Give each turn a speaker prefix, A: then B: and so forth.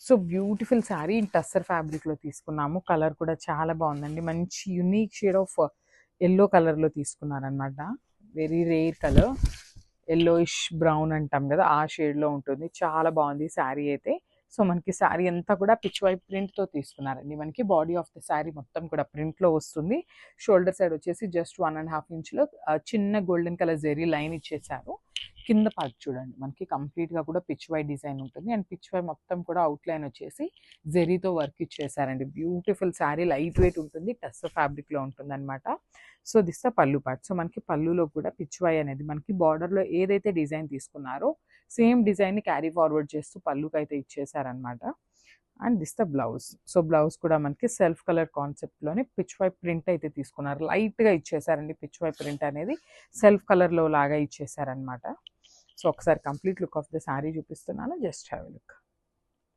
A: So beautiful sari in tussar ఫ్యాబ్రిక్లో తీసుకున్నాము. Colour కూడా చాలా బాగుందండి. మంచి యునీక్ షేడ్ ఆఫ్ ఎల్లో కలర్లో తీసుకున్నారనమాట. Very rare colour, yellowish brown అంటాం కదా, ఆ షేడ్లో ఉంటుంది. చాలా బాగుంది శారీ అయితే. సో మనకి శారీ అంతా కూడా పిచ్ వైప్ ప్రింట్తో తీసుకున్నారండి. మనకి బాడీ ఆఫ్ ద శారీ మొత్తం కూడా ప్రింట్లో వస్తుంది. షోల్డర్ సైడ్ వచ్చేసి జస్ట్ 1.5 ఇంచ్లో చిన్న గోల్డెన్ కలర్ జెరీ లైన్ ఇచ్చేసారు. కింద పార్ట్ చూడండి, మనకి కంప్లీట్గా కూడా పిచ్ వై డిజైన్ ఉంటుంది. అండ్ పిచ్ వై మొత్తం కూడా అవుట్లైన్ వచ్చేసి జెరీతో వర్క్ ఇచ్చేసారండి. బ్యూటిఫుల్ శారీ, లైట్ వెయిట్ ఉంటుంది, టస్సర్ ఫ్యాబ్రిక్లో ఉంటుంది అనమాట. So this the pallu part. So మనకి పళ్ళులో కూడా పిచ్ వై అనేది మనకి బార్డర్లో ఏదైతే డిజైన్ తీసుకున్నారో సేమ్ డిజైన్ని క్యారీ ఫార్వర్డ్ చేస్తూ పళ్ళుకి అయితే ఇచ్చేసారనమాట. And this the blouse. So blouse కూడా మనకి సెల్ఫ్ కలర్ కాన్సెప్ట్లోనే పిచ్ వై ప్రింట్ అయితే తీసుకున్నారు. లైట్గా ఇచ్చేసారండి పిచ్ వై ప్రింట్ అనేది, సెల్ఫ్ కలర్లో లాగా ఇచ్చేసారనమాట. సో ఒకసారి complete look of the sari చూపిస్తున్నాను, జస్ట్ హ్యావ్ ఎ లుక్.